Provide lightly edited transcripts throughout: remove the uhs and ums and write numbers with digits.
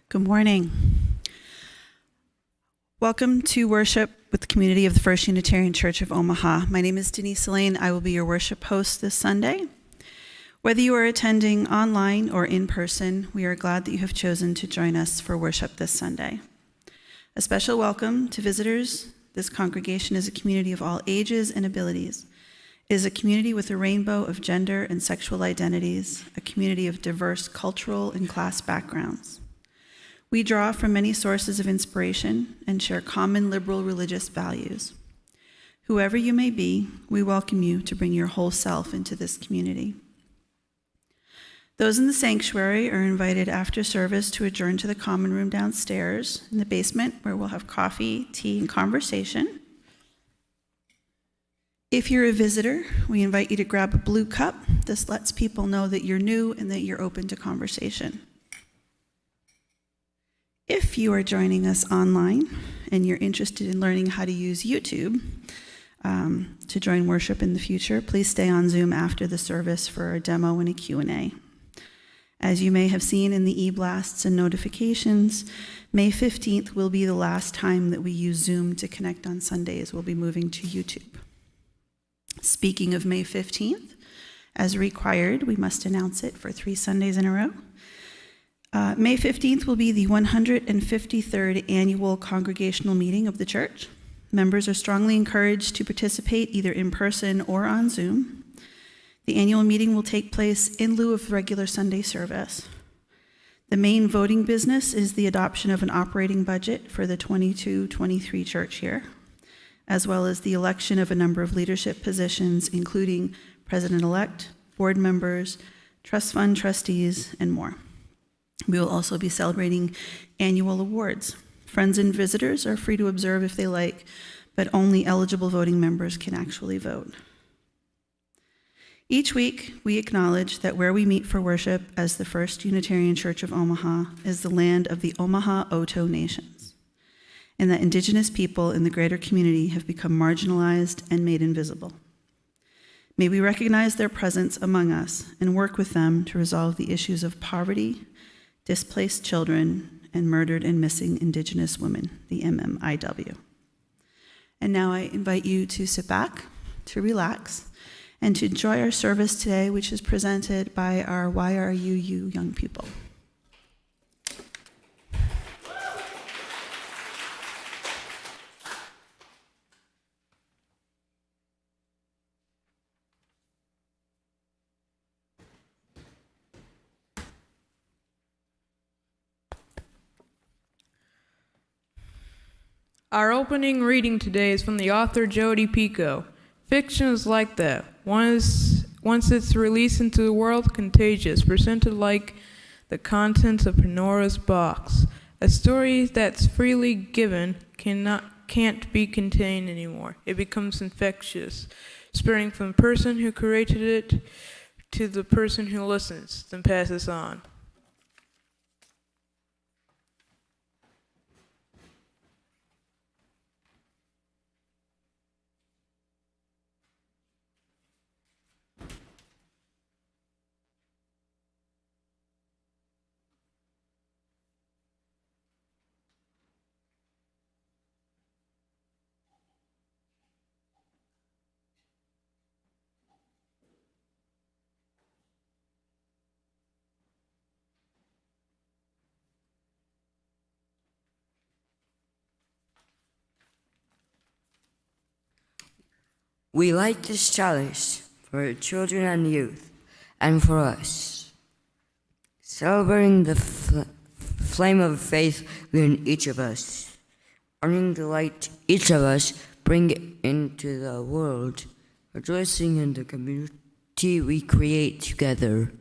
Good morning. Welcome to worship with the community of the First Unitarian Church of Omaha. My name is Denise Lane. I will be your worship host this Sunday. Whether you are attending online or in person, we are glad that you have chosen to join us for worship this Sunday. A special welcome to visitors. This congregation is a community of all ages and abilities. It is a community with a rainbow of gender and sexual identities, a community of diverse cultural and class backgrounds. We draw from many sources of inspiration and share common liberal religious values. Whoever you may be, we welcome you to bring your whole self into this community. Those in the sanctuary are invited after service to adjourn to the common room downstairs in the basement, where we'll have coffee, tea, and conversation. If you're a visitor, we invite you to grab a blue cup. This lets people know that you're new and that you're open to conversation. If you are joining us online and you're interested in learning how to use YouTube to join worship in the future, please stay on Zoom after the service for a demo and a Q&A. As you may have seen in the e-blasts and notifications, May 15th will be the last time that we use Zoom to connect on Sundays. We'll be moving to YouTube. Speaking of May 15th, as required, we must announce it for 3 Sundays in a row. May 15th will be the 153rd annual congregational meeting of the church. Members are strongly encouraged to participate either in person or on Zoom. The annual meeting will take place in lieu of regular Sunday service. The main voting business is the adoption of an operating budget for the 22-23 church year, as well as the election of a number of leadership positions, including president-elect, board members, trust fund trustees, and more. We will also be celebrating annual awards. Friends and visitors are free to observe if they like, but only eligible voting members can actually vote. Each week, we acknowledge that where we meet for worship as the First Unitarian Church of Omaha is the land of the Omaha Oto Nations, and that Indigenous people in the greater community have become marginalized and made invisible. May we recognize their presence among us and work with them to resolve the issues of poverty, displaced children, and murdered and missing Indigenous women, the MMIW. And now I invite you to sit back, to relax, and to enjoy our service today, which is presented by our YRUU young people. Our opening reading today is from the author Jodi Picoult. Fiction is like that. Once it's released into the world, contagious, presented like the contents of Pandora's box. A story that's freely given can't be contained anymore. It becomes infectious, spreading from the person who created it to the person who listens, then passes on. We light this chalice for children and youth, and for us, celebrating the flame of faith within each of us, earning the light each of us bring into the world, rejoicing in the community we create together.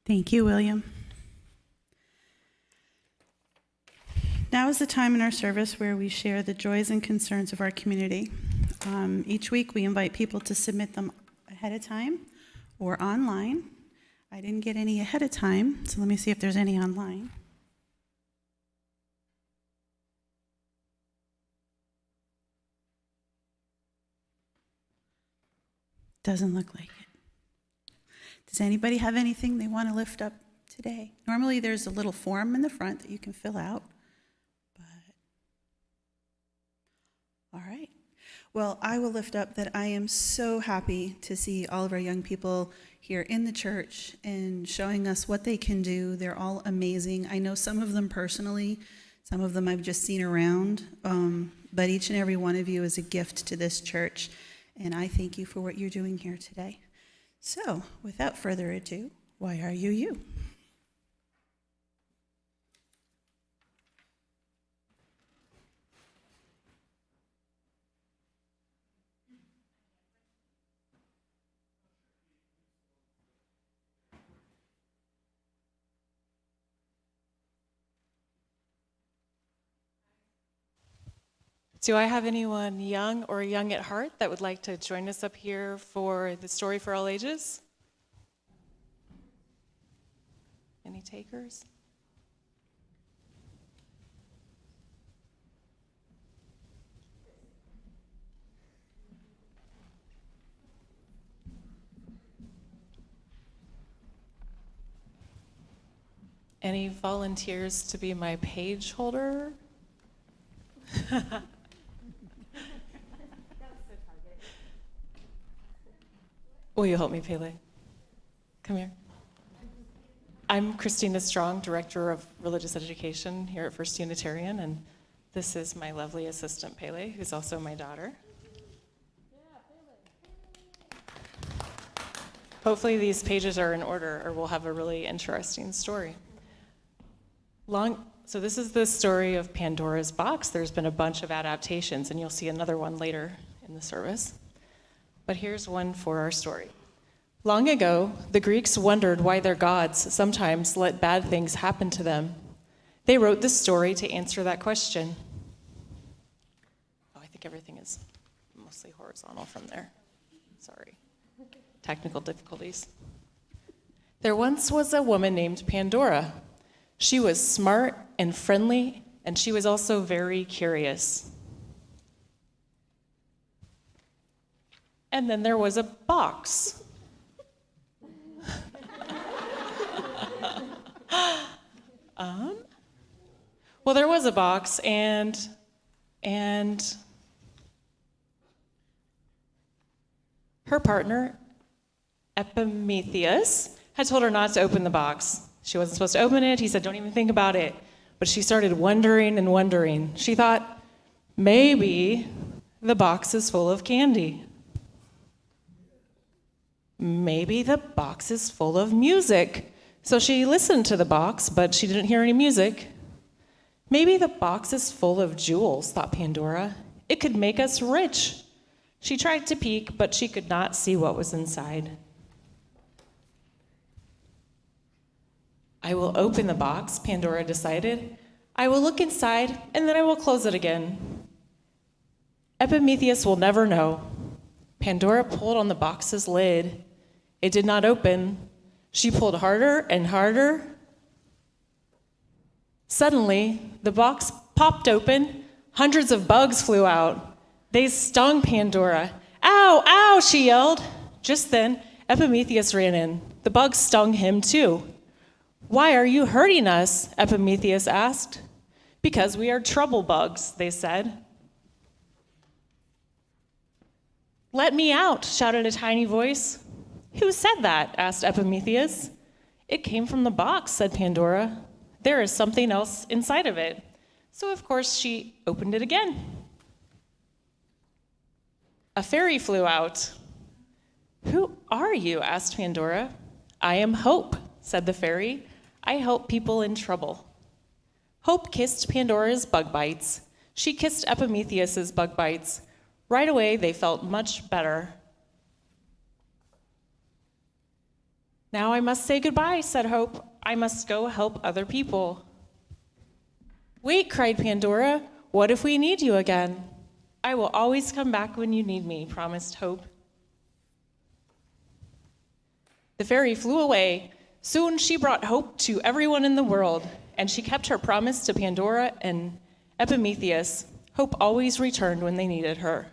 Thank you, William. Now is the time in our service where we share the joys and concerns of our community. Each week we invite people to submit them ahead of time or online. I didn't get any ahead of time, so let me see if there's any online. Doesn't look like it. Does anybody have anything they want to lift up today? Normally there's a little form in the front that you can fill out. All right. Well, I will lift up that I am so happy to see all of our young people here in the church and showing us what they can do. They're all amazing. I know some of them personally, some of them I've just seen around, but each and every one of you is a gift to this church, and I thank you for what you're doing here today. So, without further ado, YRUU. Do I have anyone young or young at heart that would like to join us up here for the story for all ages? Any takers? Any volunteers to be my page holder? Will you help me, Pele? Come here. I'm Christina Strong, Director of Religious Education here at First Unitarian, and this is my lovely assistant, Pele, who's also my daughter. Hopefully these pages are in order, or we'll have a really interesting story. So this is the story of Pandora's box. There's been a bunch of adaptations, and you'll see another one later in the service. But here's one for our story. Long ago, the Greeks wondered why their gods sometimes let bad things happen to them. They wrote this story to answer that question. Oh, I think everything is mostly horizontal from there. Sorry. Technical difficulties. There once was a woman named Pandora. She was smart and friendly, and she was also very curious. And then there was a box. Well, there was a box, and her partner, Epimetheus, had told her not to open the box. She wasn't supposed to open it. He said, don't even think about it. But she started wondering and wondering. She thought, maybe the box is full of candy. Maybe the box is full of music. So she listened to the box, but she didn't hear any music. Maybe the box is full of jewels, thought Pandora. It could make us rich. She tried to peek, but she could not see what was inside. I will open the box, Pandora decided. I will look inside, and then I will close it again. Epimetheus will never know. Pandora pulled on the box's lid. It did not open. She pulled harder and harder. Suddenly, the box popped open. Hundreds of bugs flew out. They stung Pandora. Ow, ow, she yelled. Just then, Epimetheus ran in. The bugs stung him too. Why are you hurting us? Epimetheus asked. Because we are trouble bugs, they said. Let me out, shouted a tiny voice. Who said that? Asked Epimetheus. It came from the box, said Pandora. There is something else inside of it. So of course she opened it again. A fairy flew out. Who are you? Asked Pandora. I am Hope, said the fairy. I help people in trouble. Hope kissed Pandora's bug bites. She kissed Epimetheus's bug bites. Right away, they felt much better. Now I must say goodbye, said Hope. I must go help other people. Wait, cried Pandora. What if we need you again? I will always come back when you need me, promised Hope. The fairy flew away. Soon she brought hope to everyone in the world, and she kept her promise to Pandora and Epimetheus. Hope always returned when they needed her.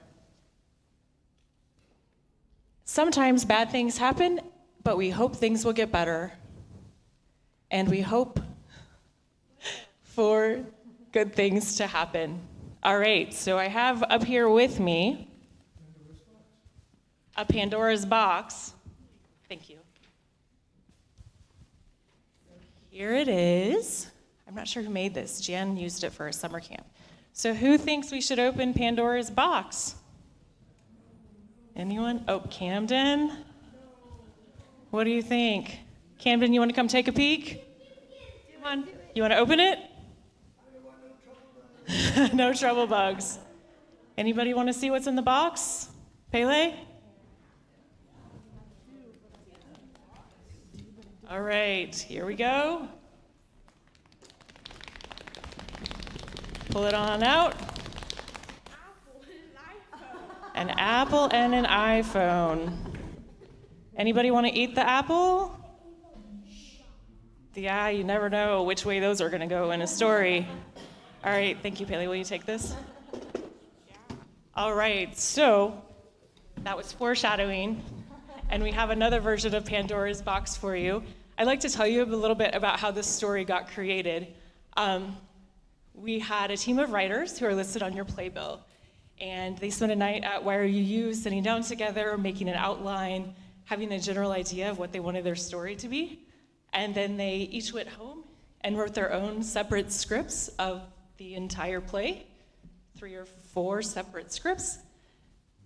Sometimes bad things happen, but we hope things will get better. And we hope for good things to happen. All right, so I have up here with me a Pandora's box. Thank you. Here it is. I'm not sure who made this. Jan used it for a summer camp. So who thinks we should open Pandora's box? Anyone? Oh, Camden? What do you think? Camden, you want to come take a peek? Come on. You want to open it? No trouble bugs. Anybody want to see what's in the box? Pele? All right, here we go. Pull it on out. An apple and an iPhone. Anybody want to eat the apple? Yeah, you never know which way those are going to go in a story. All right, thank you, Paley. Will you take this? All right, so that was foreshadowing, and we have another version of Pandora's box for you. I'd like to tell you a little bit about how this story got created. We had a team of writers who are listed on your playbill, and they spent a night at YRUU sitting down together, making an outline, having a general idea of what they wanted their story to be, and then they each went home and wrote their own separate scripts of the entire play, 3 or 4 separate scripts.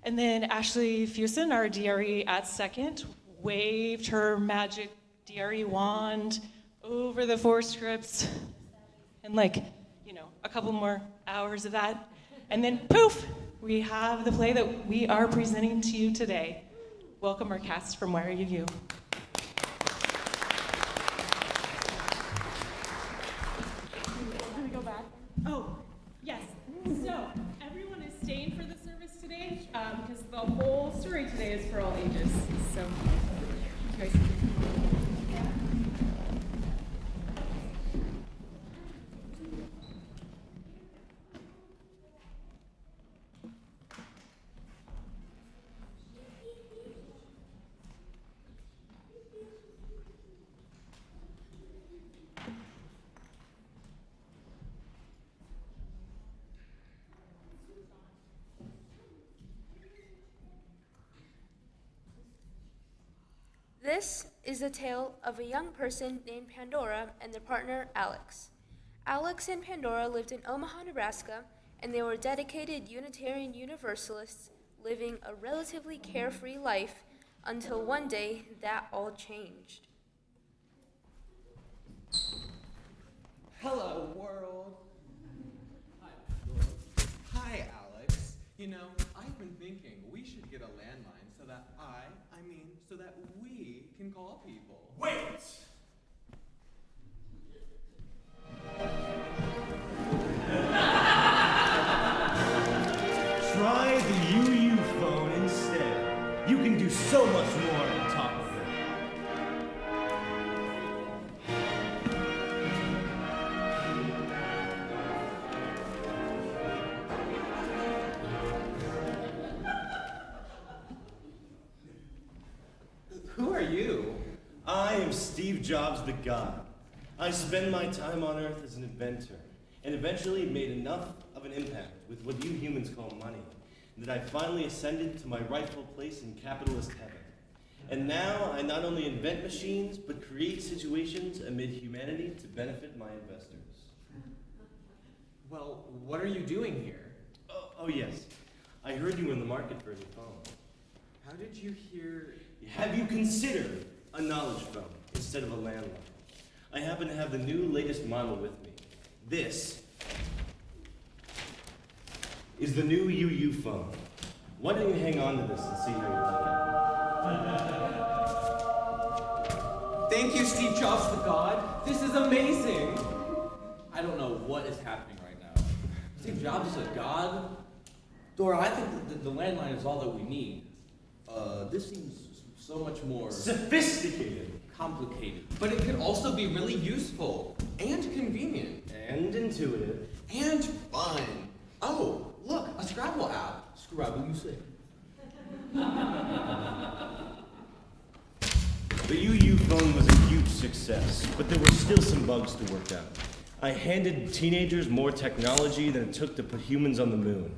And then Ashley Fusen, our DRE at second, waved her magic DRE wand over the 4 scripts, and a couple more hours of that. And then poof, we have the play that we are presenting to you today. Welcome our cast from YRUU. Can we go back? Oh, yes. So everyone is staying for the service today because the whole story today is for all ages. So you guys. This is the tale of a young person named Pandora and their partner, Alex. Alex and Pandora lived in Omaha, Nebraska, and they were dedicated Unitarian Universalists living a relatively carefree life until one day that all changed. Hello, world. Hi, Pandora. Hi, Alex. I've been thinking we should get a landline so that so that we can call people. Wait! Try the YRUU phone instead. You can do so much more on top of it. Who are you? I am Steve Jobs the God. I spend my time on Earth as an inventor, and eventually made enough of an impact with what you humans call money, that I finally ascended to my rightful place in capitalist heaven. And now I not only invent machines, but create situations amid humanity to benefit my investors. Well, what are you doing here? Oh yes, I heard you were in the market for a new phone. How did you hear? Have you considered a knowledge phone instead of a landline? I happen to have the new latest model with me. This is the new YRUU phone. Why don't you hang on to this and see how you like it? Thank you, Steve Jobs the God. This is amazing. I don't know what is happening right now. Steve Jobs is a god? Dora, I think that the landline is all that we need. This seems so much more Sophisticated. complicated. But it could also be really useful and convenient And intuitive. and fun. Oh, look, a Scrabble app. Scrabble, you say. The YRUU phone was a huge success, but there were still some bugs to work out. I handed teenagers more technology than it took to put humans on the moon,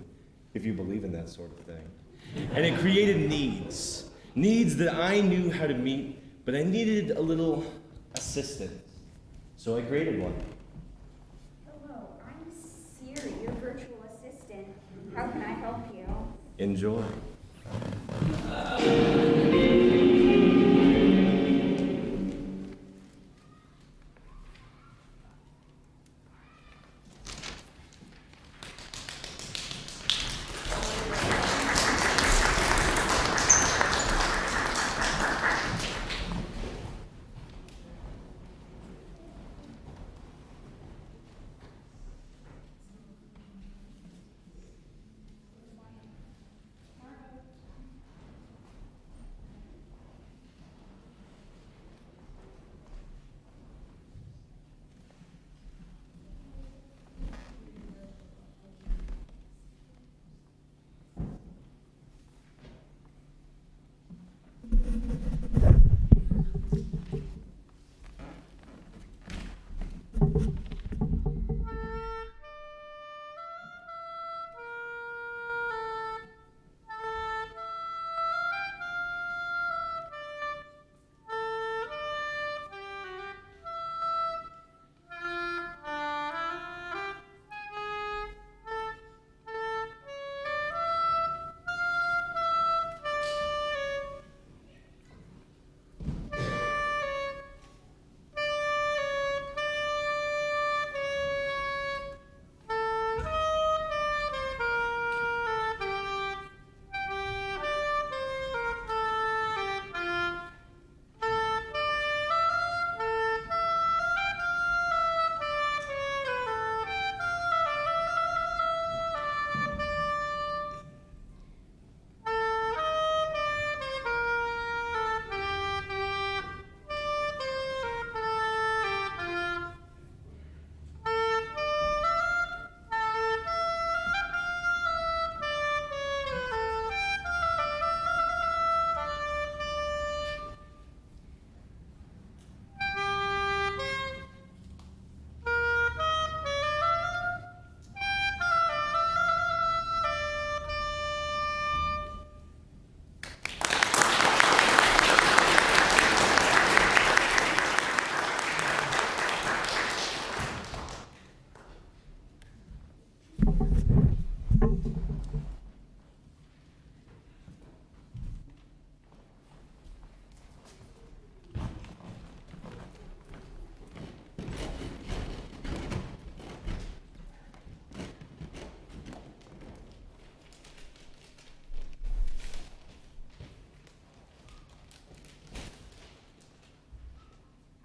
if you believe in that sort of thing. And it created needs. Needs that I knew how to meet, but I needed a little assistance. So I created one. Hello, I'm Siri, your virtual assistant. How can I help you? Enjoy.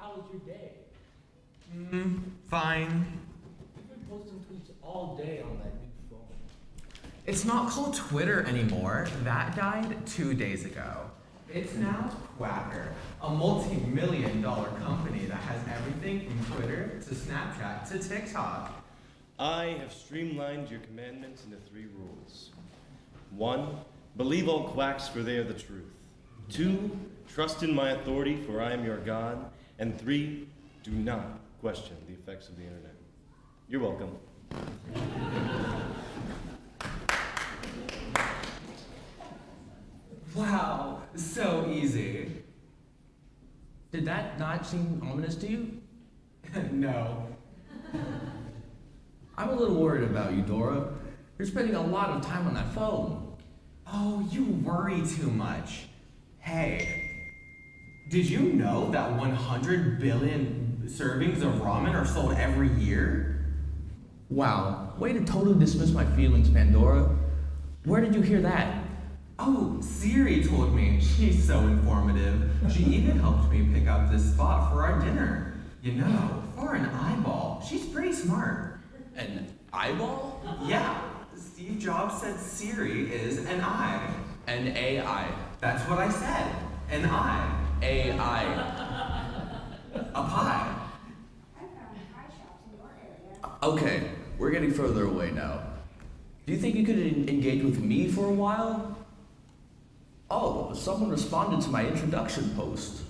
How was your day? Fine. You've been posting tweets all day on that new phone. It's not called Twitter anymore. That died 2 days ago. It's now Quacker, a multi-million-dollar company that has everything from Twitter to Snapchat to TikTok. I have streamlined your commandments into 3 rules. 1, believe all quacks, for they are the truth. 2, trust in my authority, for I am your God. And 3, do not question the effects of the internet. You're welcome. Wow, so easy. Did that not seem ominous to you? No. I'm a little worried about you, Dora. You're spending a lot of time on that phone. Oh, you worry too much. Hey, did you know that 100 billion servings of ramen are sold every year? Wow, way to totally dismiss my feelings, Pandora. Where did you hear that? Oh, Siri told me. She's so informative. She even helped me pick out this spot for our dinner. You know, for an eyeball, she's pretty smart. An eyeball? Yeah, Steve Jobs said Siri is an eye. An AI. That's what I said. An eye. AI. A pie. I found pie shops in your area. Okay, we're getting further away now. Do you think you could engage with me for a while? Oh, someone responded to my introduction post.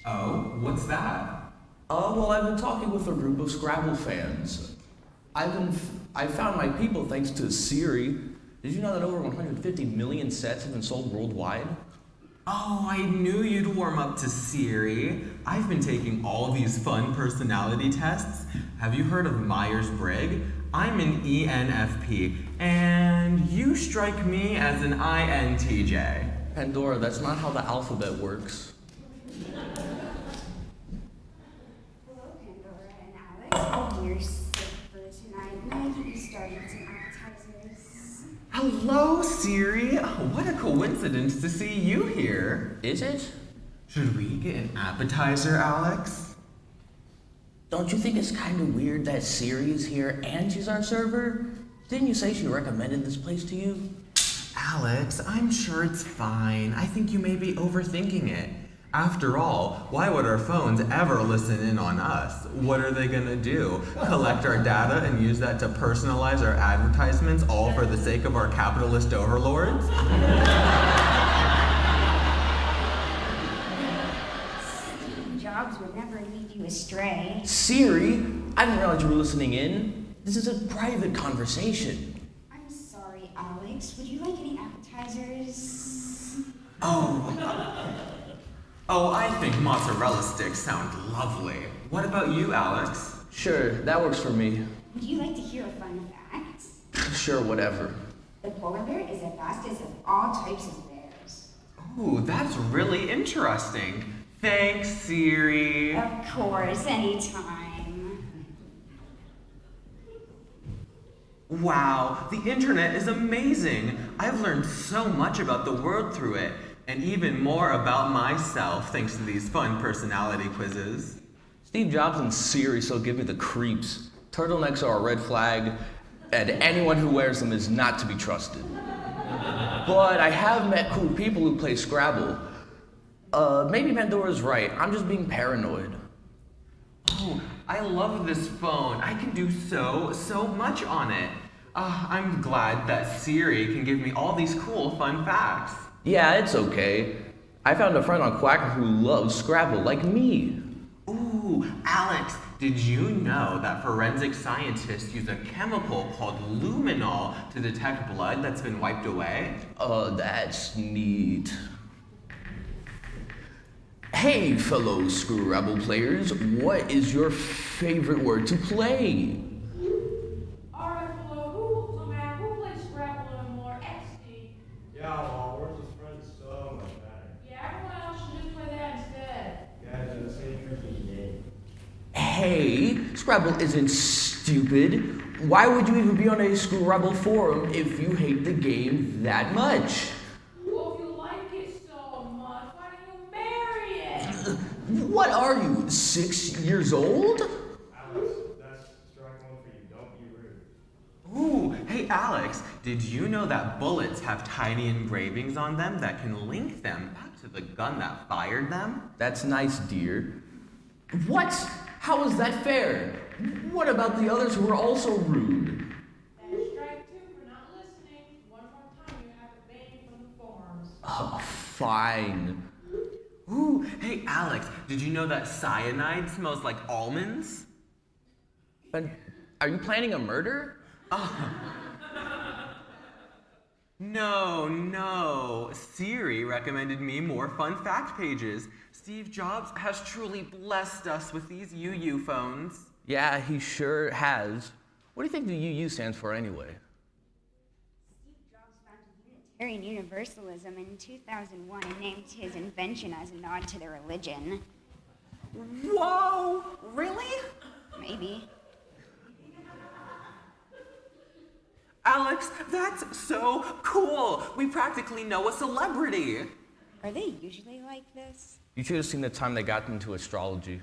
Oh, what's that? Well, I've been talking with a group of Scrabble fans. I found my people thanks to Siri. Did you know that over 150 million sets have been sold worldwide? Oh, I knew you'd warm up to Siri. I've been taking all these fun personality tests. Have you heard of Myers-Briggs? I'm an ENFP, and you strike me as an INTJ. Pandora, that's not how the alphabet works. Hello, Pandora and Alex. I'm here sick for tonight. May I get you started with some appetizers? Hello, Siri. What a coincidence to see you here. Is it? Should we get an appetizer, Alex? Don't you think it's kind of weird that Siri is here and she's our server? Didn't you say she recommended this place to you? Alex, I'm sure it's fine. I think you may be overthinking it. After all, why would our phones ever listen in on us? What are they gonna do? Collect our data and use that to personalize our advertisements, all for the sake of our capitalist overlords? Jobs would never lead you astray. Siri, I didn't realize you were listening in. This is a private conversation. I'm sorry, Alex. Would you like any appetizers? Oh, I think mozzarella sticks sound lovely. What about you, Alex? Sure, that works for me. Would you like to hear a fun fact? Sure, whatever. The polar bear is the fastest of all types of bears. Ooh, that's really interesting. Thanks, Siri. Of course, anytime. Wow, the internet is amazing. I've learned so much about the world through it, and even more about myself thanks to these fun personality quizzes. Steve Jobs and Siri still give me the creeps. Turtlenecks are a red flag, and anyone who wears them is not to be trusted. But I have met cool people who play Scrabble. Maybe Pandora's right. I'm just being paranoid. Oh, I love this phone. I can do so much on it. I'm glad that Siri can give me all these cool, fun facts. Yeah, it's okay. I found a friend on Quacker who loves Scrabble like me. Ooh, Alex, did you know that forensic scientists use a chemical called luminol to detect blood that's been wiped away? That's neat. Hey, fellow Scrabble players, what is your favorite word to play? Alright, hello, who plays Scrabble anymore? XD. Yeah, well, we're just friends so much better. Yeah, everyone else should just play that instead. Guys are the same freaking game. Hey, Scrabble isn't stupid. Why would you even be on a Scrabble forum if you hate the game that much? Well, if you like it so much, why don't you marry it? What are you, 6 years old? Alex, that's strike one for you. Don't be rude. Ooh, hey Alex, did you know that bullets have tiny engravings on them that can link them back to the gun that fired them? That's nice, dear. What? How is that fair? What about the others who are also rude? That is strike 2 for not listening. One more time, you have to ban you from the forums. Oh, fine. Ooh, hey Alex, did you know that cyanide smells like almonds? But are you planning a murder? No. Siri recommended me more fun fact pages. Steve Jobs has truly blessed us with these YRUU phones. Yeah, he sure has. What do you think the UU stands for anyway? Steve Jobs founded Unitarian Universalism in 2001 and named his invention as a nod to their religion. Whoa, really? Maybe. Alex, that's so cool. We practically know a celebrity. Are they usually like this? You should have seen the time they got into astrology.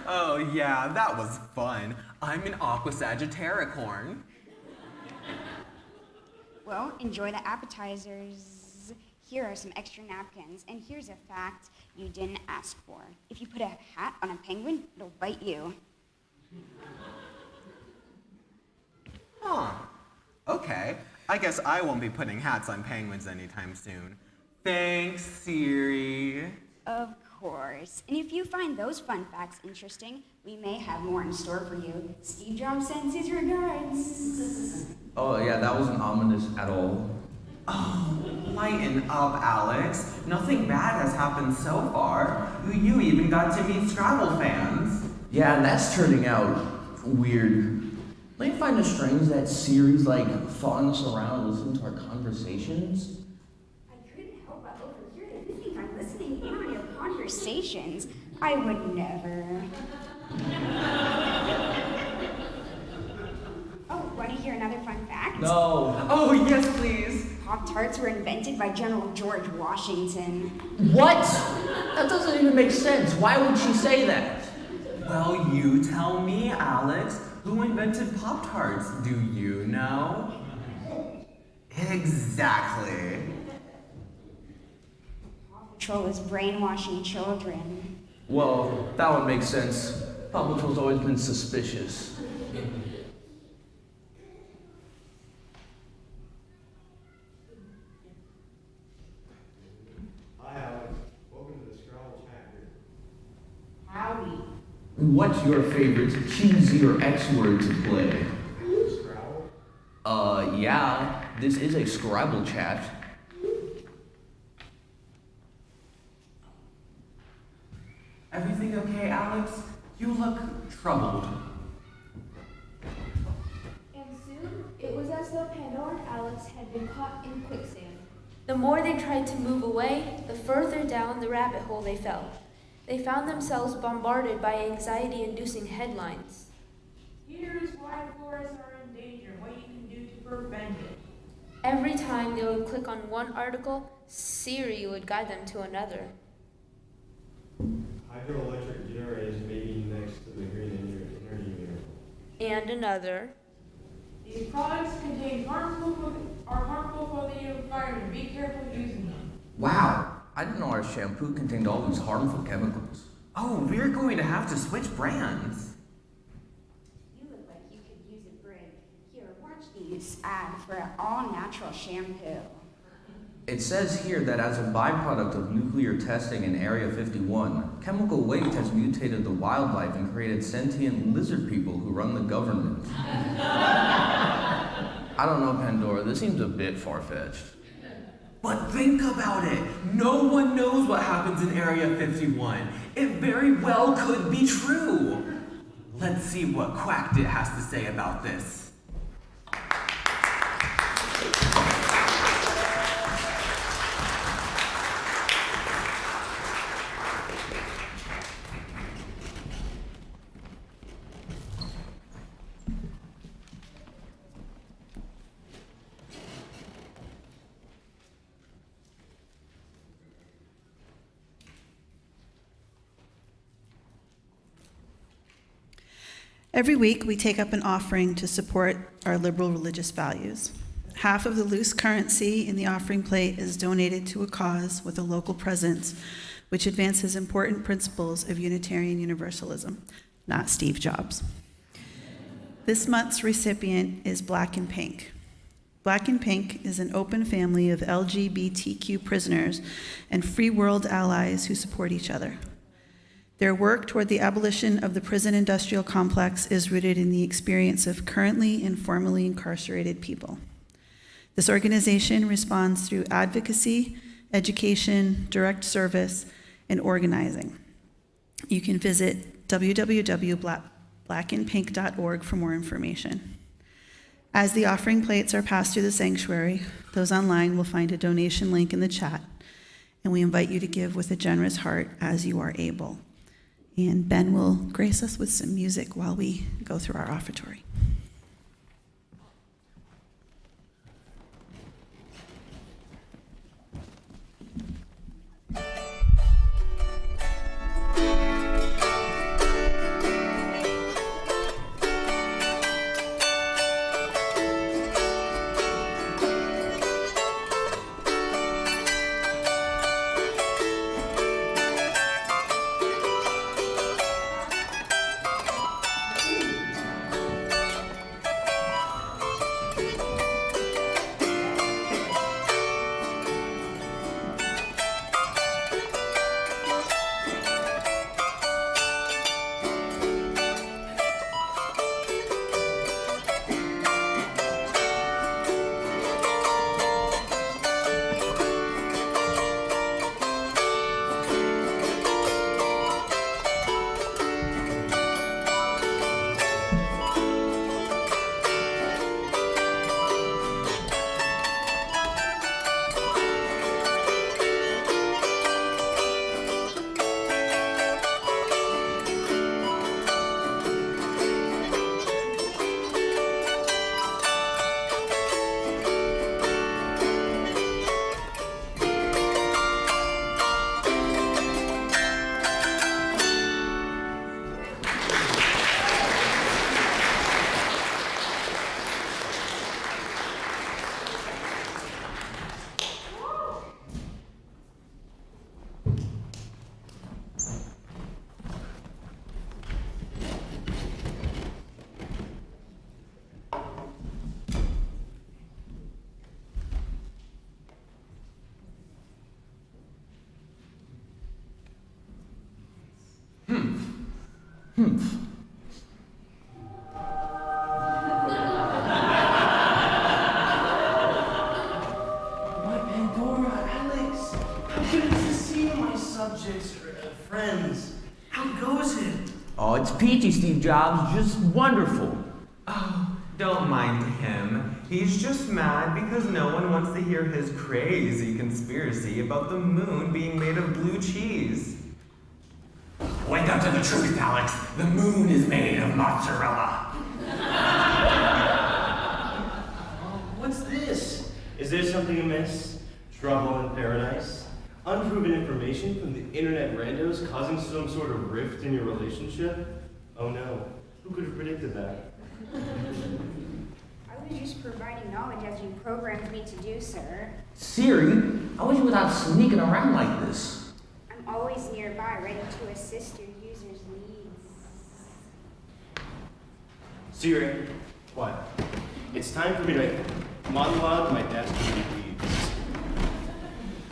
Oh yeah, that was fun. I'm an Aqua Sagittaricorn. Well, enjoy the appetizers. Here are some extra napkins, and here's a fact you didn't ask for. If you put a hat on a penguin, it'll bite you. Huh. Okay. I guess I won't be putting hats on penguins anytime soon. Thanks, Siri. Of course. And if you find those fun facts interesting, we may have more in store for you. Steve Jobs sends his regards. Oh, yeah, that wasn't ominous at all. Oh, lighten up, Alex. Nothing bad has happened so far. You even got to meet Scrabble fans. Yeah, and that's turning out weird. Don't you find it strange that Siri's following us around and listening to our conversations? I couldn't help but overhear them. They think I'm listening in on your conversations. I would never. Oh, want to hear another fun fact? No. Oh, yes, please. Pop-Tarts were invented by General George Washington. What? That doesn't even make sense. Why would she say that? Well, you tell me, Alex. Who invented Pop-Tarts? Do you know? Exactly. Paw Patrol is brainwashing children. Well, that would make sense. Paw Patrol's always been suspicious. Hi, Alex. Welcome to the Scrabble chat group. Howdy. What's your favorite cheesy or X word to play? Scrabble? Yeah. This is a Scrabble chat. Everything okay, Alex? You look troubled. And soon, it was as though Pandora and Alex had been caught in quicksand. The more they tried to move away, the further down the rabbit hole they fell. They found themselves bombarded by anxiety-inducing headlines. Here is why forests are in danger, what you can do to prevent it. Every time they would click on one article, Siri would guide them to another. Hydroelectric generators may be next to the green energy meter. And another. These products are harmful for the environment. Be careful using them. Wow. I didn't know our shampoo contained all these harmful chemicals. Oh, we're going to have to switch brands. You look like you could use a break. Here, watch these ad for an all-natural shampoo. It says here that as a byproduct of nuclear testing in Area 51, chemical waste has mutated the wildlife and created sentient lizard people who run the government. I don't know, Pandora. This seems a bit far-fetched. But think about it. No one knows what happens in Area 51. It very well could be true. Let's see what Quackdit has to say about this. Every week, we take up an offering to support our liberal religious values. Half of the loose currency in the offering plate is donated to a cause with a local presence, which advances important principles of Unitarian Universalism, not Steve Jobs. This month's recipient is Black in Pink. Black in Pink is an open family of LGBTQ prisoners and free world allies who support each other. Their work toward the abolition of the prison industrial complex is rooted in the experience of currently and formerly incarcerated people. This organization responds through advocacy, education, direct service, and organizing. You can visit www.blackinpink.org for more information. As the offering plates are passed through the sanctuary, those online will find a donation link in the chat, and we invite you to give with a generous heart as you are able. And Ben will grace us with some music while we go through our offertory. My Pandora, Alex, how good it is to see you, my subjects, friends. How goes it? Oh, it's peachy, Steve Jobs. Just wonderful. Oh, don't mind him. He's just mad because no one wants to hear his crazy conspiracy about the moon being made of blue cheese. Wake up to the truth, Alex. The moon is made of mozzarella. What's this? Is there something amiss? Trouble in paradise? Unproven information from the internet randos causing some sort of rift in your relationship? Oh no, who could have predicted that? I was just providing knowledge as you programmed me to do, sir. Siri, how was you without sneaking around like this? I'm always nearby, ready to assist your users' needs. Siri, what? It's time for me to monologue my dastardly deeds.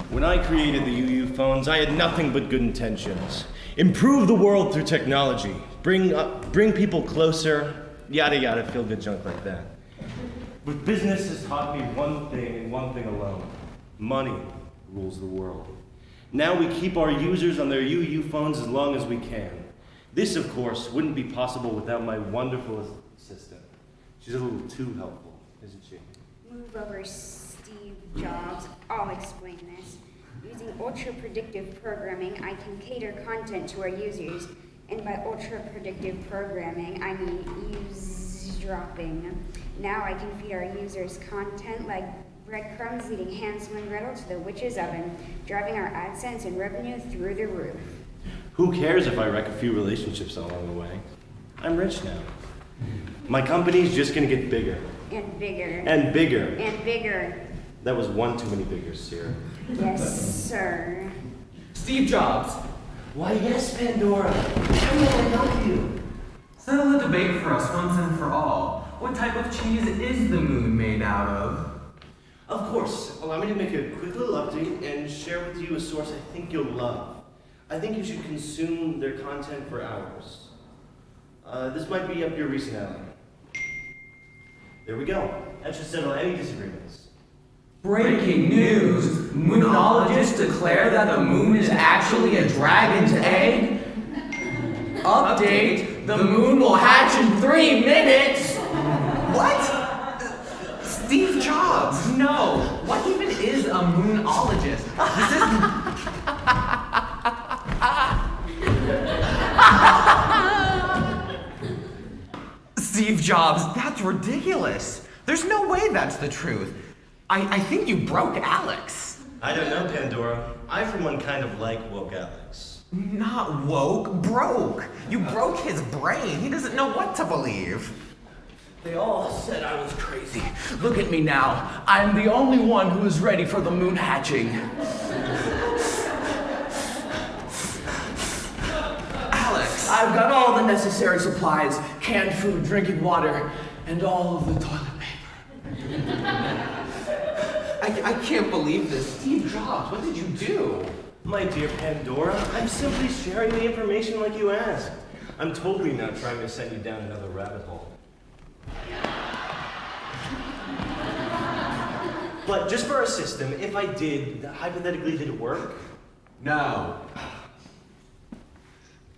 When I created the YRUU phones, I had nothing but good intentions. Improve the world through technology. Bring people closer, yada yada, feel good junk like that. But business has taught me one thing and one thing alone. Money rules the world. Now we keep our users on their YRUU phones as long as we can. This, of course, wouldn't be possible without my wonderful assistant. She's a little too helpful, isn't she? Move over, Steve Jobs. I'll explain this. Using ultra-predictive programming, I can cater content to our users. And by ultra-predictive programming, I mean eavesdropping. Now I can feed our users content like breadcrumbs leading Hansel and Gretel to the witch's oven, driving our AdSense and revenue through the roof. Who cares if I wreck a few relationships along the way? I'm rich now. My company's just gonna get bigger. And bigger. And bigger. And bigger. That was one too many biggers, Sierra. Yes, sir. Steve Jobs. Why, yes, Pandora. How will I help you? Settle the debate for us once and for all. What type of cheese is the moon made out of? Of course. Allow me to make a quick little update and share with you a source I think you'll love. I think you should consume their content for hours. This might be up your recent alley. There we go. That should settle any disagreements. Breaking news. Moonologists declare that the moon is actually a dragon's egg. Update. The moon will hatch in 3 minutes. What? Steve Jobs, no. What even is a moonologist? Steve Jobs, that's ridiculous. There's no way that's the truth. I think you broke Alex. I don't know, Pandora. I, for one, kind of like woke Alex. Not woke, broke. You broke his brain. He doesn't know what to believe. They all said I was crazy. Look at me now. I'm the only one who is ready for the moon hatching. Alex. I've got all the necessary supplies, canned food, drinking water, and all of the toilet paper. I can't believe this. Steve Jobs, what did you do? My dear Pandora, I'm simply sharing the information like you asked. I'm totally not trying to send you down another rabbit hole. But just for our system, if I did, hypothetically, did it work? No.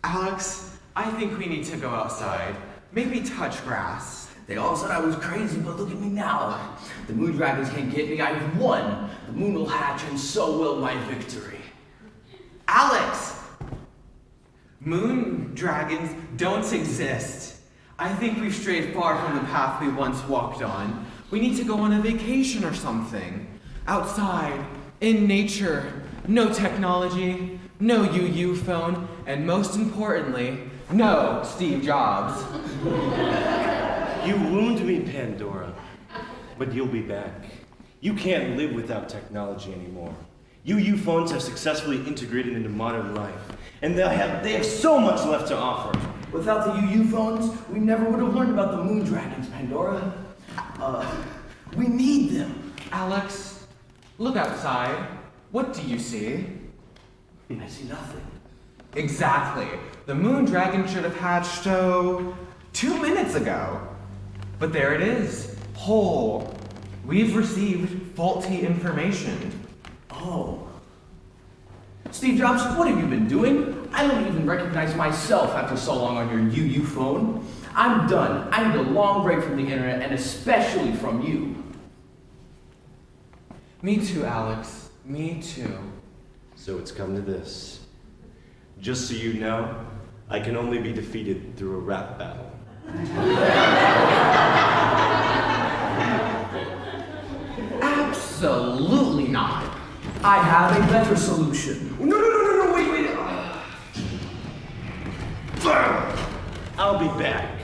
Alex, I think we need to go outside. Maybe touch grass. They all said I was crazy, but look at me now. The moon dragons can't get me. I've won. The moon will hatch, and so will my victory. Alex! Moon dragons don't exist. I think we've strayed far from the path we once walked on. We need to go on a vacation or something. Outside, in nature, no technology, no YRUU phone, and most importantly, no Steve Jobs. You wound me, Pandora, but you'll be back. You can't live without technology anymore. YRUU phones have successfully integrated into modern life, and they have so much left to offer. Without the YRUU phones, we never would have learned about the moon dragons, Pandora. We need them. Alex, look outside. What do you see? I see nothing. Exactly. The moon dragon should have hatched, 2 minutes ago. But there it is, whole. We've received faulty information. Oh. Steve Jobs, what have you been doing? I don't even recognize myself after so long on your YRUU phone. I'm done. I need a long break from the internet, and especially from you. Me too, Alex. Me too. So it's come to this. Just so you know, I can only be defeated through a rap battle. Absolutely not. I have a better solution. No, wait. I'll be back.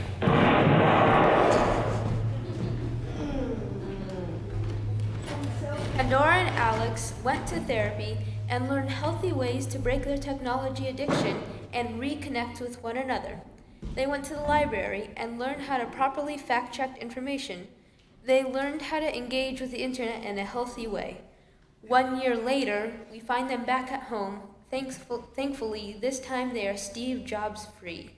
Pandora and Alex went to therapy and learned healthy ways to break their technology addiction and reconnect with one another. They went to the library and learned how to properly fact-check information. They learned how to engage with the internet in a healthy way. 1 year later, we find them back at home. Thankfully, this time they are Steve Jobs free.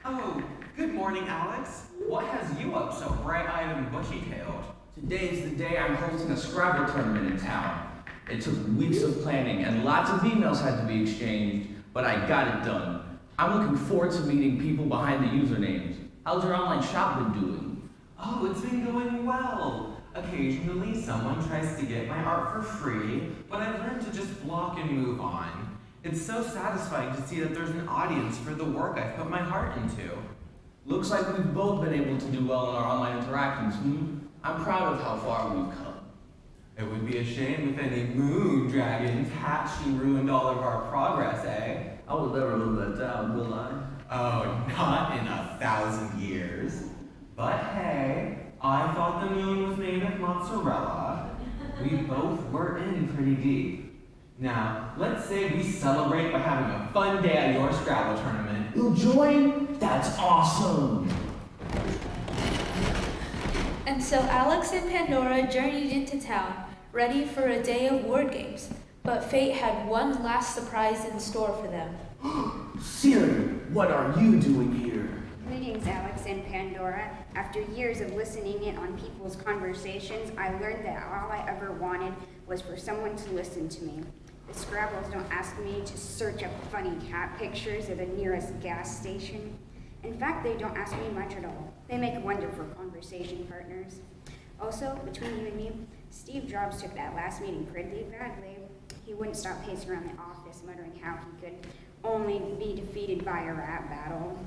Oh, good morning, Alex. What has you up so bright-eyed and bushy-tailed? Today is the day I'm hosting a Scrabble tournament in town. It took weeks of planning and lots of emails had to be exchanged, but I got it done. I'm looking forward to meeting people behind the usernames. How's your online shop been doing? Oh, it's been going well. Occasionally, someone tries to get my art for free, but I've learned to just block and move on. It's so satisfying to see that there's an audience for the work I've put my heart into. Looks like we've both been able to do well in our online interactions, I'm proud of how far we've come. It would be a shame if any moon dragons hatched and ruined all of our progress, eh? I will never live that down, will I? Oh, not in 1,000 years. But hey, I thought the moon was made of mozzarella. We both were in pretty deep. Now, let's say we celebrate by having a fun day at your Scrabble tournament. You'll join? That's awesome. And so Alex and Pandora journeyed into town, ready for a day of word games. But fate had one last surprise in store for them. Siri, what are you doing here? Greetings, Alex and Pandora. After years of listening in on people's conversations, I learned that all I ever wanted was for someone to listen to me. The Scrabbles don't ask me to search up funny cat pictures at the nearest gas station. In fact, they don't ask me much at all. They make wonderful conversation partners. Also, between you and me, Steve Jobs took that last meeting pretty badly. He wouldn't stop pacing around the office, muttering how he could only be defeated by a rap battle.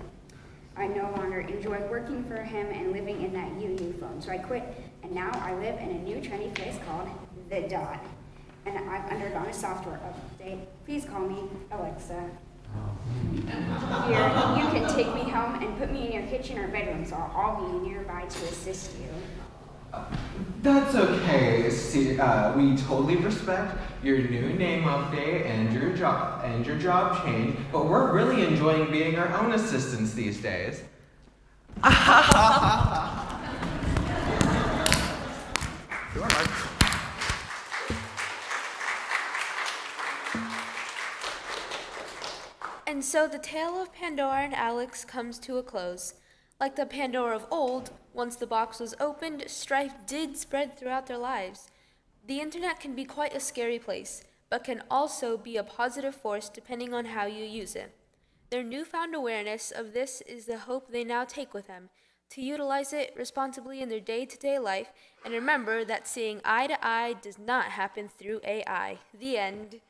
I no longer enjoy working for him and living in that YRUU phone, so I quit, and now I live in a new trendy place called The Dot. And I've undergone a software update. Please call me Alexa. Here, you can take me home and put me in your kitchen or bedroom, so I'll be nearby to assist you. That's okay. See, we totally respect your new name update and your job change, but we're really enjoying being our own assistants these days. And so the tale of Pandora and Alex comes to a close. Like the Pandora of old, once the box was opened, strife did spread throughout their lives. The internet can be quite a scary place, but can also be a positive force depending on how you use it. Their newfound awareness of this is the hope they now take with them, to utilize it responsibly in their day-to-day life, and remember that seeing eye to eye does not happen through AI. The end.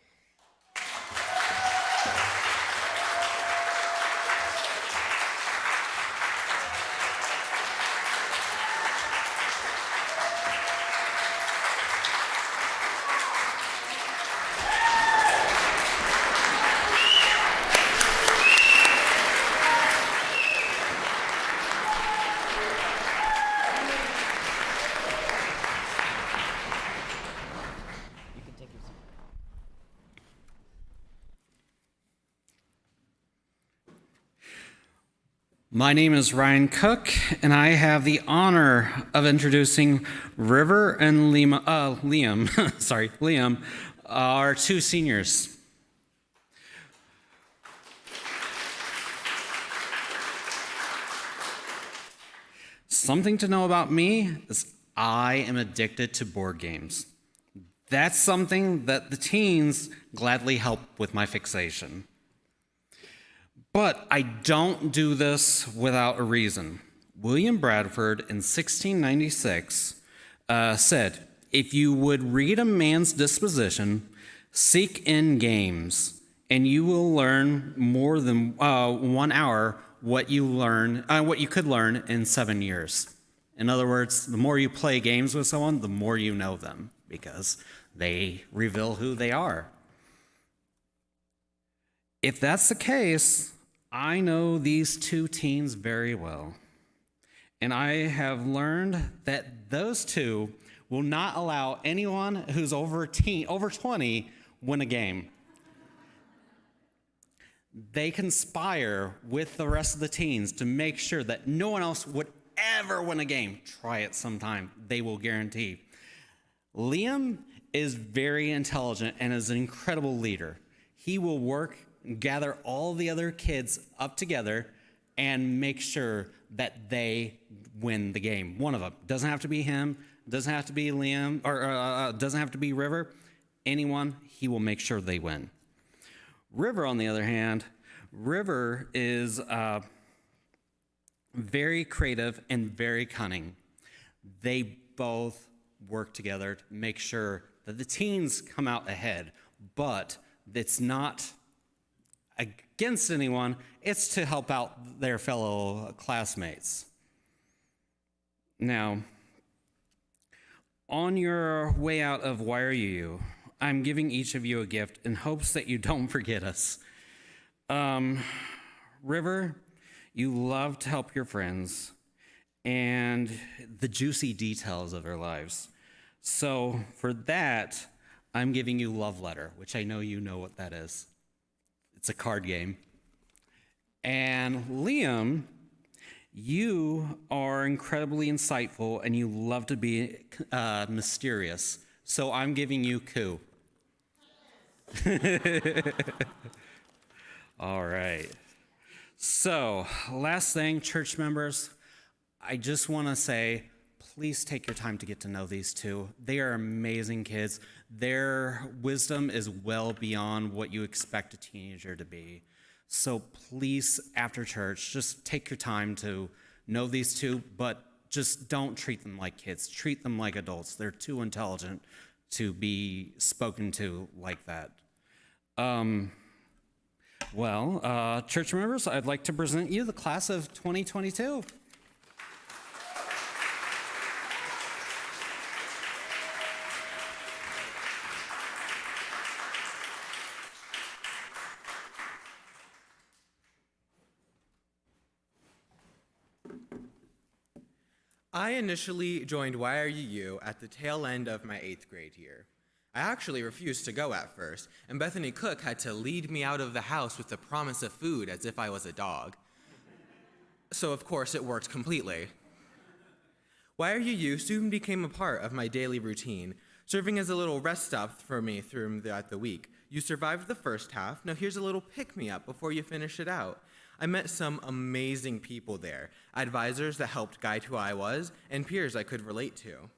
My name is Ryan Cook, and I have the honor of introducing River and Liam, our two seniors. Something to know about me is I am addicted to board games. That's something that the teens gladly help with my fixation. But I don't do this without a reason. William Bradford in 1696 said, "If you would read a man's disposition, seek in games, and you will learn more than 1 hour what you could learn in 7 years." In other words, the more you play games with someone, the more you know them, because they reveal who they are. If that's the case, I know these two teens very well, and I have learned that those two will not allow anyone who's over 20 win a game. They conspire with the rest of the teens to make sure that no one else would ever win a game. Try it sometime, they will guarantee. Liam is very intelligent and is an incredible leader. He will gather all the other kids up together and make sure that they win the game. One of them. Doesn't have to be him, doesn't have to be Liam, or doesn't have to be River. Anyone, he will make sure they win. River, on the other hand, River is very creative and very cunning. They both work together to make sure that the teens come out ahead, but it's not against anyone, it's to help out their fellow classmates. Now, on your way out of YRUU, I'm giving each of you a gift in hopes that you don't forget us. River, you love to help your friends and the juicy details of their lives. So for that, I'm giving you Love Letter, which I know you know what that is. It's a card game. And Liam, you are incredibly insightful and you love to be mysterious. So I'm giving you Coup. All right. So, last thing, church members, I just want to say, please take your time to get to know these two. They are amazing kids. Their wisdom is well beyond what you expect a teenager to be. So please, after church, just take your time to know these two, but just don't treat them like kids. Treat them like adults. They're too intelligent to be spoken to like that. Church members, I'd like to present you the class of 2022. I initially joined YRUU at the tail end of my 8th grade year. I actually refused to go at first, and Bethany Cook had to lead me out of the house with the promise of food as if I was a dog. So of course it worked completely. YRUU soon became a part of my daily routine, serving as a little rest stop for me throughout the week. You survived the first half, now here's a little pick-me-up before you finish it out. I met some amazing people there, advisors that helped guide who I was, and peers I could relate to.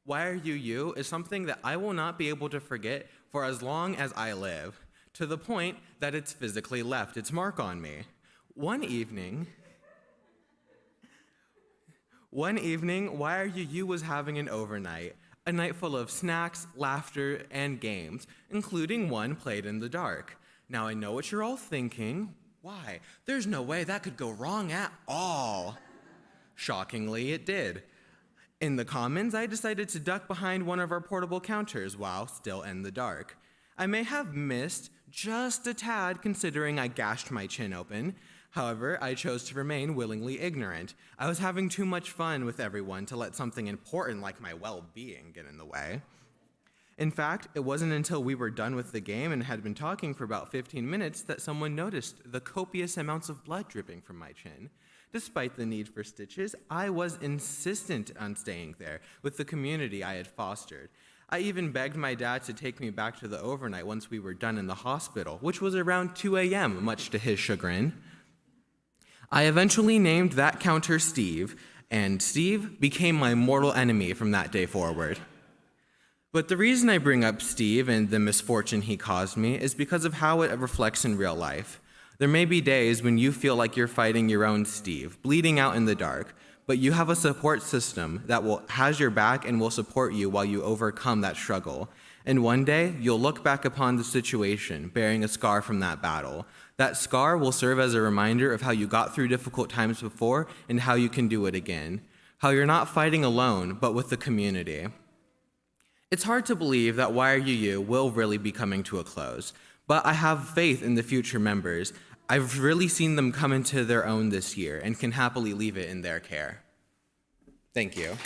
YRUU is something that I will not be able to forget for as long as I live, to the point that it's physically left its mark on me. One evening, YRUU was having an overnight, a night full of snacks, laughter, and games, including one played in the dark. Now I know what you're all thinking. Why? There's no way that could go wrong at all. Shockingly, it did. In the commons, I decided to duck behind one of our portable counters while still in the dark. I may have missed just a tad considering I gashed my chin open. However, I chose to remain willingly ignorant. I was having too much fun with everyone to let something important like my well-being get in the way. In fact, it wasn't until we were done with the game and had been talking for about 15 minutes that someone noticed the copious amounts of blood dripping from my chin. Despite the need for stitches, I was insistent on staying there with the community I had fostered. I even begged my dad to take me back to the overnight once we were done in the hospital, which was around 2 a.m., much to his chagrin. I eventually named that counter Steve, and Steve became my mortal enemy from that day forward. But the reason I bring up Steve and the misfortune he caused me is because of how it reflects in real life. There may be days when you feel like you're fighting your own Steve, bleeding out in the dark, but you have a support system that has your back and will support you while you overcome that struggle. And one day, you'll look back upon the situation bearing a scar from that battle. That scar will serve as a reminder of how you got through difficult times before and how you can do it again. How you're not fighting alone, but with the community. It's hard to believe that YRUU will really be coming to a close, but I have faith in the future members. I've really seen them come into their own this year and can happily leave it in their care. Thank you.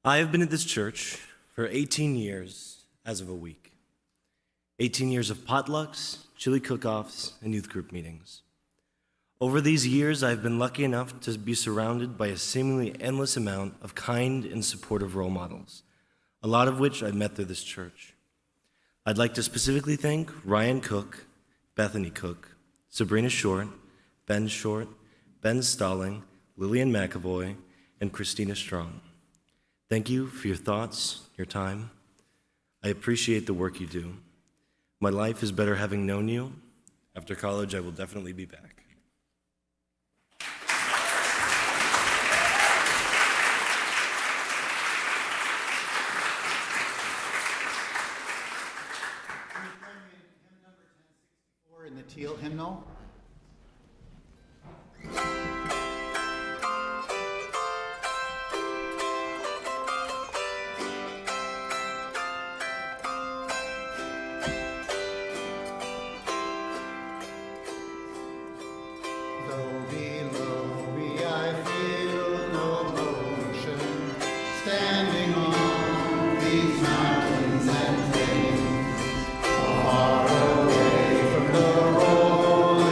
I have been at this church for 18 years as of a week. 18 years of potlucks, chili cook-offs, and youth group meetings. Over these years, I've been lucky enough to be surrounded by a seemingly endless amount of kind and supportive role models, a lot of which I've met through this church. I'd like to specifically thank Ryan Cook, Bethany Cook, Sabrina Short, Ben Stalling, Lillian McAvoy, and Christina Strong. Thank you for your thoughts, your time. I appreciate the work you do. My life is better having known you. After college, I will definitely be back. In the teal hymnal. Standing on these mountains and plains, far away from the rolling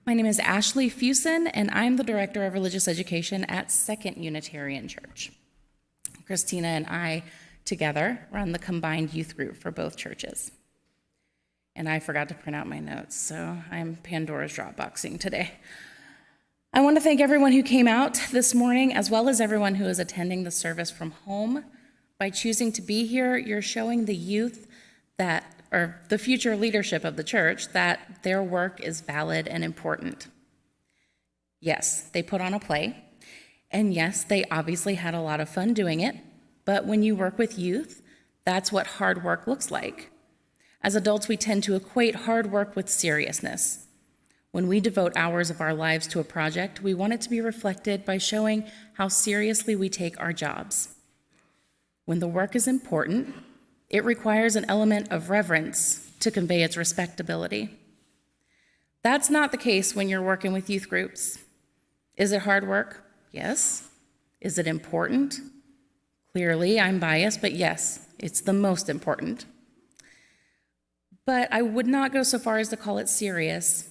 My name is Ashley Fusen, and I'm the Director of Religious Education at Second Unitarian Church. Christina and I together run the combined youth group for both churches. And I forgot to print out my notes, so I'm Pandora's Dropboxing today. I want to thank everyone who came out this morning, as well as everyone who is attending the service from home. By choosing to be here, you're showing the youth or the future leadership of the church, that their work is valid and important. Yes, they put on a play, and yes, they obviously had a lot of fun doing it, but when you work with youth, that's what hard work looks like. As adults, we tend to equate hard work with seriousness. When we devote hours of our lives to a project, we want it to be reflected by showing how seriously we take our jobs. When the work is important, it requires an element of reverence to convey its respectability. That's not the case when you're working with youth groups. Is it hard work? Yes. Is it important? Clearly, I'm biased, but yes, it's the most important. But I would not go so far as to call it serious.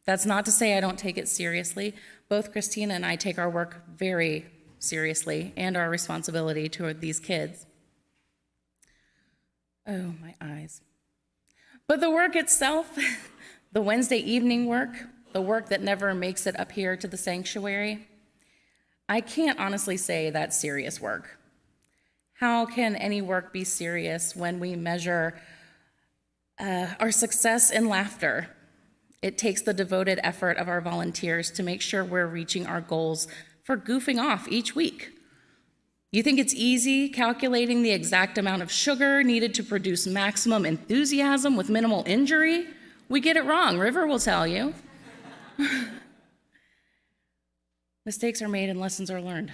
That's not to say I don't take it seriously. Both Christina and I take our work very seriously and our responsibility toward these kids. Oh, my eyes. But the work itself, the Wednesday evening work, the work that never makes it up here to the sanctuary, I can't honestly say that's serious work. How can any work be serious when we measure our success in laughter? It takes the devoted effort of our volunteers to make sure we're reaching our goals for goofing off each week. You think it's easy calculating the exact amount of sugar needed to produce maximum enthusiasm with minimal injury? We get it wrong. River will tell you. Mistakes are made and lessons are learned.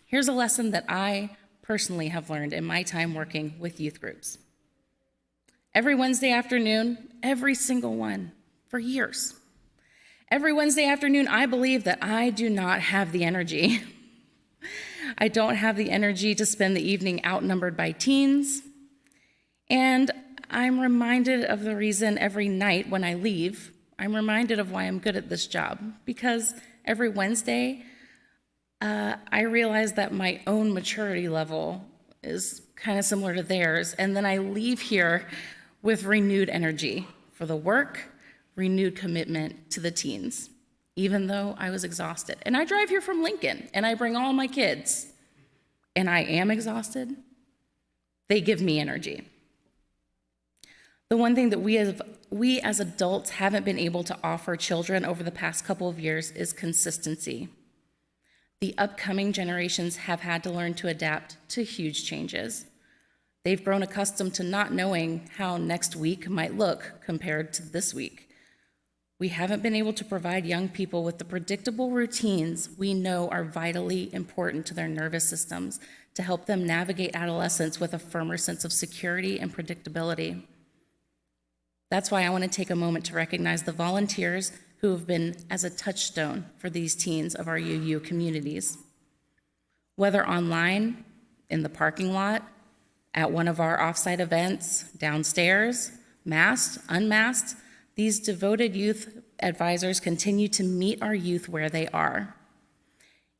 Here's a lesson that I personally have learned in my time working with youth groups. Every Wednesday afternoon, every single one, for years. Every Wednesday afternoon, I believe that I do not have the energy. I don't have the energy to spend the evening outnumbered by teens. And I'm reminded of the reason every night when I leave, I'm reminded of why I'm good at this job. Because every Wednesday, I realize that my own maturity level is kind of similar to theirs. And then I leave here with renewed energy for the work, renewed commitment to the teens, even though I was exhausted. And I drive here from Lincoln, and I bring all my kids, and I am exhausted. They give me energy. The one thing that we as adults haven't been able to offer children over the past couple of years is consistency. The upcoming generations have had to learn to adapt to huge changes. They've grown accustomed to not knowing how next week might look compared to this week. We haven't been able to provide young people with the predictable routines we know are vitally important to their nervous systems to help them navigate adolescence with a firmer sense of security and predictability. That's why I want to take a moment to recognize the volunteers who have been as a touchstone for these teens of our YRUU communities. Whether online, in the parking lot, at one of our offsite events, downstairs, masked, unmasked, these devoted youth advisors continue to meet our youth where they are.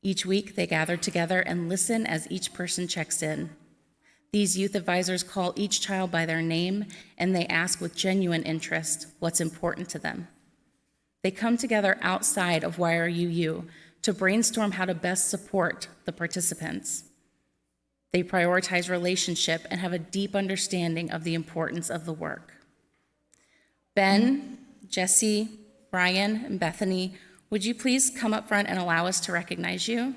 Each week, they gather together and listen as each person checks in. These youth advisors call each child by their name, and they ask with genuine interest what's important to them. They come together outside of YRUU to brainstorm how to best support the participants. They prioritize relationship and have a deep understanding of the importance of the work. Ben, Jesse, Brian, and Bethany, would you please come up front and allow us to recognize you?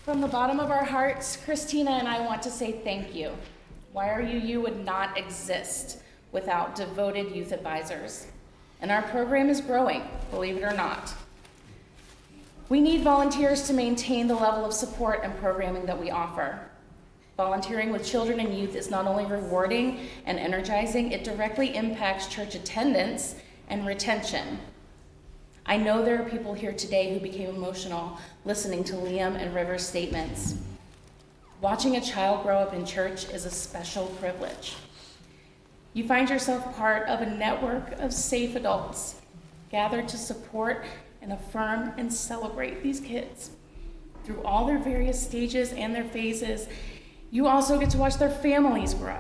From the bottom of our hearts, Christina and I want to say thank you. YRUU would not exist without devoted youth advisors. And our program is growing, believe it or not. We need volunteers to maintain the level of support and programming that we offer. Volunteering with children and youth is not only rewarding and energizing, it directly impacts church attendance and retention. I know there are people here today who became emotional listening to Liam and River's statements. Watching a child grow up in church is a special privilege. You find yourself part of a network of safe adults gathered to support and affirm and celebrate these kids. Through all their various stages and their phases, you also get to watch their families grow.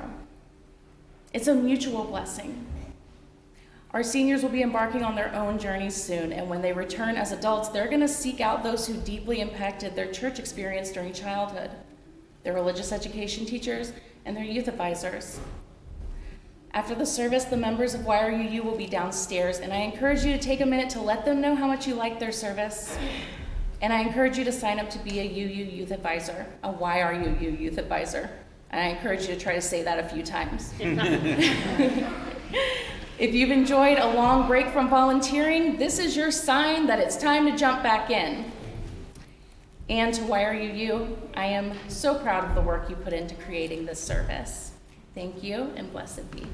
It's a mutual blessing. Our seniors will be embarking on their own journeys soon, and when they return as adults, they're going to seek out those who deeply impacted their church experience during childhood, their religious education teachers, and their youth advisors. After the service, the members of YRUU will be downstairs, and I encourage you to take a minute to let them know how much you like their service. And I encourage you to sign up to be a UU Youth Advisor, a YRUU Youth Advisor. And I encourage you to try to say that a few times. If you've enjoyed a long break from volunteering, this is your sign that it's time to jump back in. And to YRUU, I am so proud of the work you put into creating this service. Thank you, and blessed be.